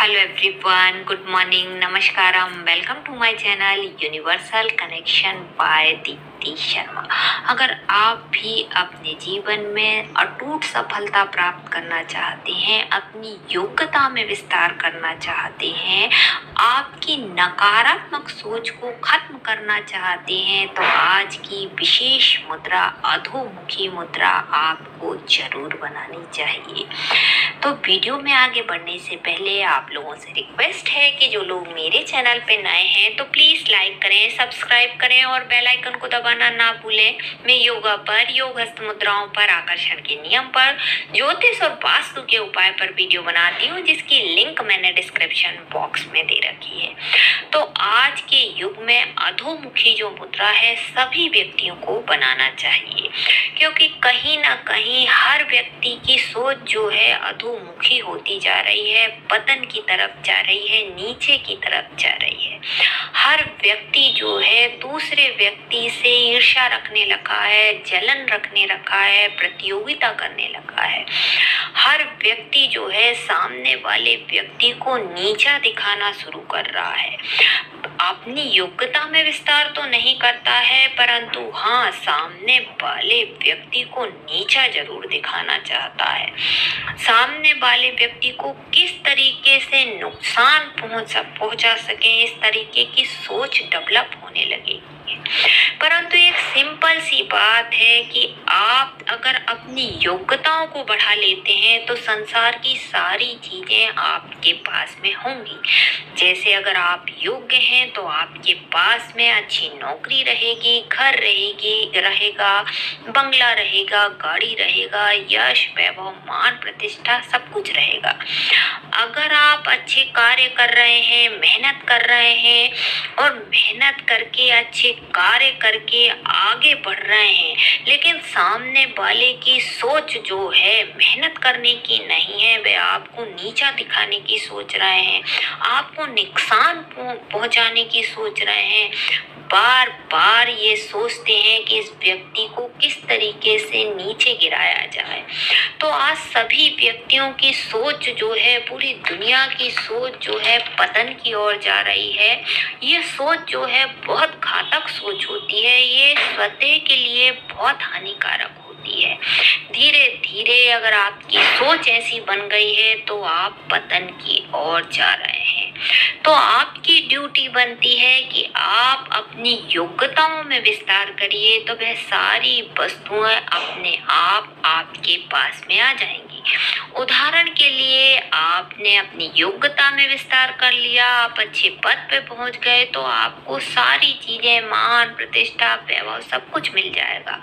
Hello everyone, good morning, नमस्कारम, welcome to my channel Universal Connection by Deepti Sharma. अगर आप भी अपने जीवन में अटूट सफलता प्राप्त करना चाहते हैं, अपनी योग्यता में विस्तार करना चाहते हैं, आपकी नकारात्मक सोच को खत्म करना चाहते हैं, तो आज की विशेष मुद्रा अधोमुखी मुद्रा आपको जरूर बनानी चाहिए। तो वीडियो में आगे बढ़ने से पहले आप लोगों से रिक्वेस्ट है कि जो लोग मेरे चैनल पे नए हैं तो प्लीज लाइक करें, सब्सक्राइब करें और बेल आइकन को दबाना ना भूलें। मैं योगा पर, योग हस्त मुद्राओं पर, आकर्षण के नियम पर, ज्योतिष और वास्तु के उपाय पर वीडियो बनाती हूँ, जिसकी लिंक मैंने डिस्क्रिप्शन बॉक्स में दे रखी है। तो आज के युग में अधोमुखी जो मुद्रा है सभी व्यक्तियों को बनाना चाहिए, क्योंकि कहीं ना कहीं हर व्यक्ति की सोच जो है अधोमुखी होती जा रही है, पतन की तरफ जा रही है, नीचे की तरफ जा रही है। हर व्यक्ति जो है दूसरे व्यक्ति से ईर्ष्या रखने लगा है, जलन रखने लगा है, प्रतियोगिता करने लगा है। हर व्यक्ति जो है सामने वाले व्यक्ति को नीचा दिखाना शुरू कर रहा है। अपनी योग्यता में विस्तार तो नहीं करता है, परंतु हाँ, सामने वाले व्यक्ति को नीचा जरूर दिखाना चाहता है। सामने वाले व्यक्ति को किस तरीके से नुकसान पहुंचा सके, इस तरीके की सोच डेवलप होने लगेगी। परंतु एक सिंपल सी बात है कि आप अगर अपनी योग्यताओं को बढ़ा लेते हैं तो संसार की सारी चीजें आपके पास में होंगी। जैसे अगर आप योग्य हैं तो आपके पास में अच्छी नौकरी रहेगी, घर रहेगा, बंगला रहेगा, गाड़ी रहेगा, यश, वैभव, मान, प्रतिष्ठा सब कुछ रहेगा। अगर आप अच्छे कार्य कर रहे हैं, मेहनत कर रहे हैं और मेहनत करके अच्छे कार्य करके आगे बढ़ रहे हैं, लेकिन सामने वाले की सोच जो है मेहनत करने की नहीं है, वे आपको नीचा दिखाने की सोच रहे हैं, आपको नुकसान पहुंचाने की सोच रहे हैं, बार बार ये सोचते हैं कि इस व्यक्ति को किस तरीके से नीचे गिराया जाए। तो आज सभी व्यक्तियों की सोच जो है, पूरी दुनिया की सोच जो है पतन की ओर जा रही है। ये सोच जो है बहुत घातक सोच होती है, ये स्वतः के लिए बहुत हानिकारक होती है। धीरे धीरे अगर आपकी सोच ऐसी बन गई है तो आप पतन की ओर जा रहे हैं। तो आपकी ड्यूटी बनती है कि आप अपनी योग्यताओं में विस्तार करिए, तो वह सारी वस्तुएं अपने आप आपके पास में आ जाएंगी। उदाहरण के लिए आपने अपनी योग्यता में विस्तार कर लिया, आप अच्छे पद पे पहुंच गए, तो आपको सारी चीजें, मान, प्रतिष्ठा, वैभव सब कुछ मिल जाएगा।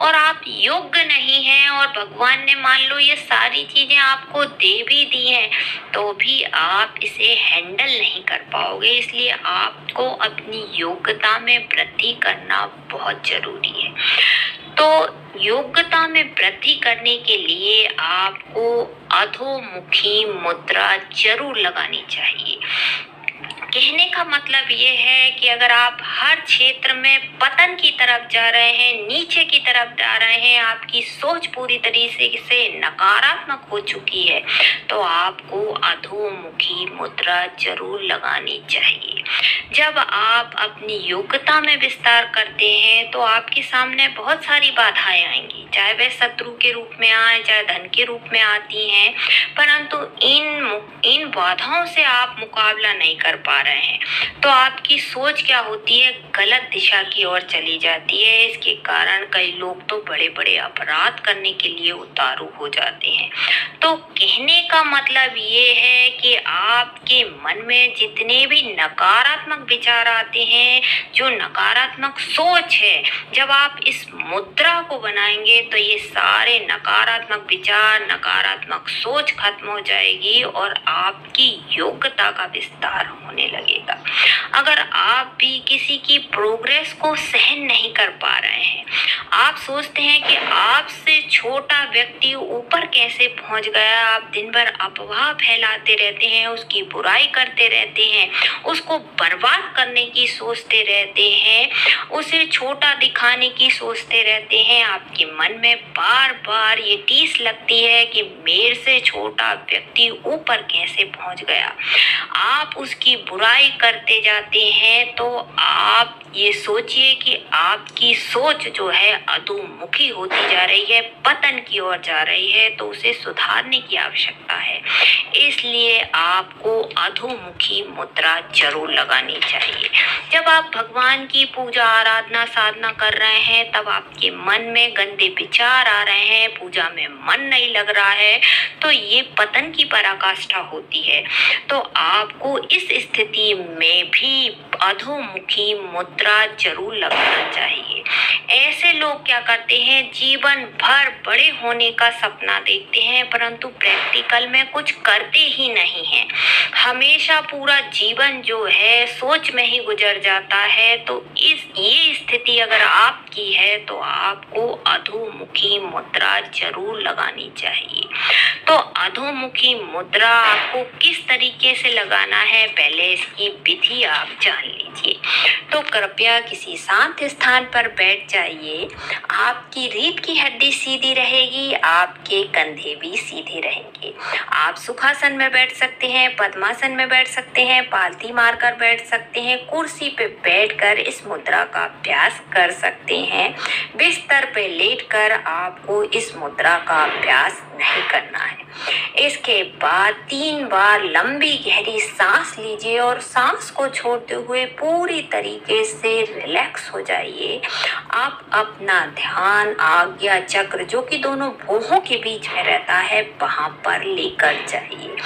और आप योग्य नहीं हैं और भगवान ने मान लो ये सारी चीजें आपको दे भी दी हैं, तो भी आप इसे हैंडल नहीं कर पाओगे। इसलिए आपको अपनी योग्यता में वृद्धि करना बहुत जरूरी है। तो योग्यता में वृद्धि करने के लिए आपको अधोमुखी मुद्रा जरूर लगानी चाहिए। कहने का मतलब ये है कि अगर आप हर क्षेत्र में पतन की तरफ जा रहे हैं, नीचे की तरफ जा रहे हैं, आपकी सोच पूरी तरीके से नकारात्मक हो चुकी है, तो आपको अधोमुखी मुद्रा जरूर लगानी चाहिए। जब आप अपनी योग्यता में विस्तार करते हैं तो आपके सामने बहुत सारी बाधाएं आएंगी, चाहे वह शत्रु के रूप में आए, चाहे धन के रूप में आती हैं, परंतु इन बाधाओं से आप मुकाबला नहीं कर पा रहे हैं, तो आपकी सोच क्या होती है, गलत दिशा की ओर चली जाती है। इसके कारण कई लोग तो बड़े बड़े अपराध करने के लिए उतारू हो जाते हैं। तो कहने का मतलब ये है कि आपके मन में जितने भी नकारात्मक विचार आते हैं, जो नकारात्मक सोच है, जब आप इस मुद्रा को बनाएंगे तो ये सारे नकारात्मक विचार, नकारात्मक सोच खत्म हो जाएगी और आपकी योग्यता का विस्तार होने लगेगा। अगर आप भी किसी की प्रोग्रेस को सहन नहीं कर पा रहे हैं, आप सोचते हैं कि आपसे छोटा व्यक्ति ऊपर कैसे पहुंच गया, आप दिन भर अफवाह फैलाते रहते हैं, उसकी बुराई करते रहते हैं, उसको बर्बाद करने की सोचते रहते हैं, उसे छोटा दिखाने की सोचते रहते हैं, आपके मन में बार बार ये टीस लगती है कि मेरे से छोटा व्यक्ति ऊपर पर कैसे पहुंच गया। आप उसकी बुराई करते जाते हैं तो आप ये सोचिए कि आपकी सोच जो है अधोमुखी होती जा रही है, पतन की ओर जा रही है, तो उसे सुधारने की आवश्यकता है। इसलिए आपको अधोमुखी मुद्रा जरूर लगानी चाहिए। जब आप भगवान की पूजा आराधना साधना कर रहे हैं, तब आपके मन में गंदे विचार आ रहे हैं, पूजा में मन नहीं लग रहा है, तो ये पतन की पराकाष्ठा होती है। तो आपको इस स्थिति में भी अधोमुखी मुद्रा जरूर लगाना चाहिए। ऐसे लोग क्या करते हैं, जीवन भर बड़े होने का सपना देखते हैं, परंतु प्रैक्टिकल में कुछ करते ही नहीं हैं। हमेशा पूरा जीवन जो है सोच में ही गुजर जाता है। तो ये स्थिति अगर आपकी है तो आपको अधोमुखी मुद्रा जरूर लगानी चाहिए। तो अधोमुखी मुद्रा आपको किस तरीके से लगाना है, पहले इसकी विधि आप जान लीजिए। तो कृपया किसी शांत स्थान पर बैठ जाइए। आपकी रीढ़ की हड्डी सीधी रहेगी, आपके कंधे भी सीधे रहेंगे। आप सुखासन में बैठ सकते हैं, पद्मासन में बैठ सकते हैं, पालथी मारकर बैठ सकते हैं, कुर्सी पे बैठकर इस मुद्रा का अभ्यास कर सकते हैं। बिस्तर पे लेटकर आपको इस मुद्रा का अभ्यास नहीं करना है। इसके बाद 3 बार लंबी गहरी सांस लीजिए और सांस को छोड़ते हुए पूरी तरीके से रिलैक्स हो जाइए। आप अपना ध्यान आज्ञा चक्र जो कि दोनों भुवों के बीच में रहता है, वहां पर लेकर जाइए।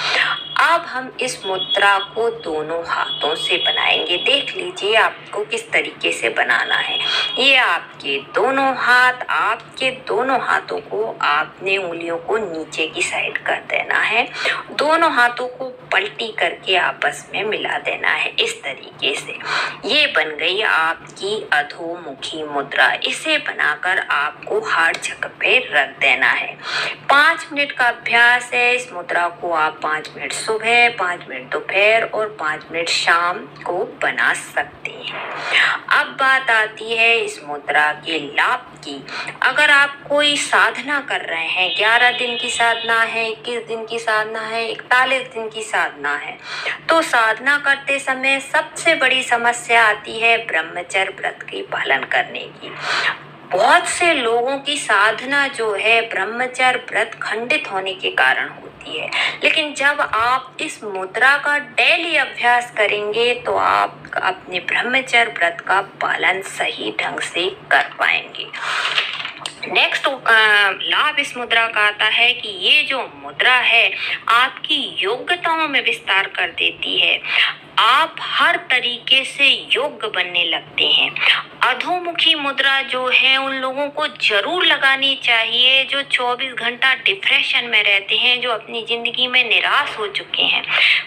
अब हम इस मुद्रा को दोनों हाथों से बनाएंगे। देख लीजिए आपको किस तरीके से बनाना है। ये आपके दोनों हाथ, आपके दोनों हाथों को आपने उंगलियों को नीचे की साइड कर देना है। दोनों हाथों को पलटी करके आपस में मिला देना है इस तरीके से। ये बन गई आपकी अधोमुखी मुद्रा। इसे बनाकर आपको हाथ जगह पे रख देना है। 5 मिनट का अभ्यास है। इस मुद्रा को आप 5 मिनट सुबह, 5 मिनट दोपहर और 5 मिनट शाम को बना सकते हैं। अब बात आती है इस मुद्रा के लाभ की। अगर आप कोई साधना कर रहे हैं, 11 दिन की साधना है, 21 दिन की साधना है, 41 दिन की साधना है, तो साधना करते समय सबसे बड़ी समस्या आती है ब्रह्मचर्य व्रत की पालन करने की। बहुत से लोगों की साधना जो है ब्रह्मचर्य व्रत खंडित होने के कारण होती है। लेकिन जब आप इस मुद्रा का डेली अभ्यास करेंगे तो आप अपने ब्रह्मचर्य व्रत का पालन सही ढंग से कर पाएंगे। नेक्स्ट लाभ इस मुद्रा का आता है कि ये जो मुद्रा है आपकी योग्यताओं में विस्तार कर देती है। आप हर तरीके से योग्य बनने लगते हैं। अधोमुखी मुद्रा जो है उन लोगों को जरूर लगानी चाहिए जो 24 घंटा डिप्रेशन में रहते हैं, जो अपनी जिंदगी में निराश हो चुके हैं,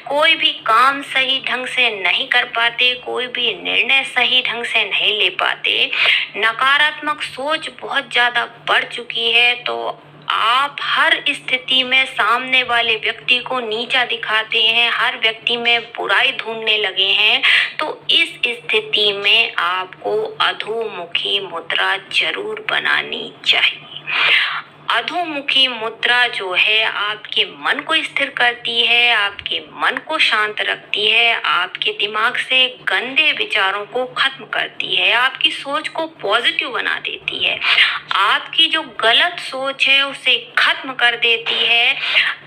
कोई भी काम सही ढंग से नहीं कर पाते, कोई भी निर्णय सही ढंग से नहीं ले पाते, नकारात्मक सोच बहुत ज्यादा बढ़ चुकी है। तो आप हर स्थिति में सामने वाले व्यक्ति को नीचा दिखाते हैं, हर व्यक्ति में बुराई ढूंढने लगे हैं। तो इस स्थिति में आपको अधोमुखी मुद्रा जरूर बनानी चाहिए। अधोमुखी मुद्रा जो है आपके मन को स्थिर करती है, आपके मन को शांत रखती है, आपके दिमाग से गंदे विचारों को खत्म करती है, आपकी सोच को पॉजिटिव बना देती है, आपकी जो गलत सोच है उसे खत्म कर देती है।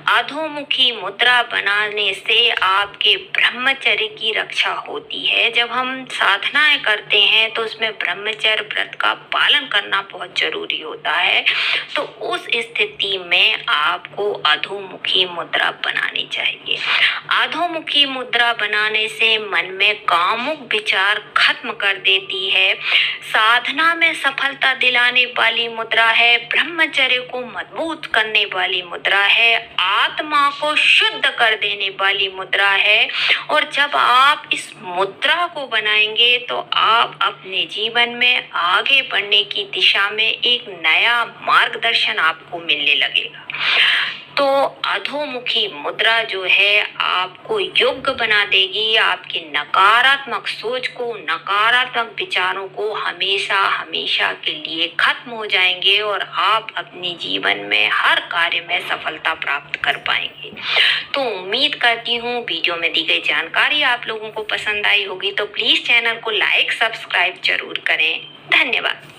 अधोमुखी मुद्रा बनाने से आपके ब्रह्मचर्य की रक्षा होती है। जब हम साधनाएं करते हैं तो उसमें ब्रह्मचर्य व्रत का पालन करना बहुत जरूरी होता है। तो उस स्थिति में आपको अधोमुखी मुद्रा बनानी चाहिए। अधोमुखी मुद्रा बनाने से मन में कामुक विचार खत्म कर देती है। साधना में सफलता दिलाने वाली मुद्रा है, ब्रह्मचर्य को मजबूत करने वाली मुद्रा है, आत्मा को शुद्ध कर देने वाली मुद्रा है। और जब आप इस मुद्रा को बनाएंगे तो आप अपने जीवन में आगे बढ़ने की दिशा में एक नया मार्गदर्शन आपको मिलने लगेगा। तो अधोमुखी मुद्रा जो है आपको योग्य बना देगी, आपकी नकारात्मक सोच को, नकारात्मक विचारों को हमेशा हमेशा के लिए खत्म हो जाएंगे और आप अपने जीवन में हर कार्य में सफलता प्राप्त कर पाएंगे। तो उम्मीद करती हूँ वीडियो में दी गई जानकारी आप लोगों को पसंद आई होगी। तो प्लीज चैनल को लाइक सब्सक्राइब जरूर करें। धन्यवाद।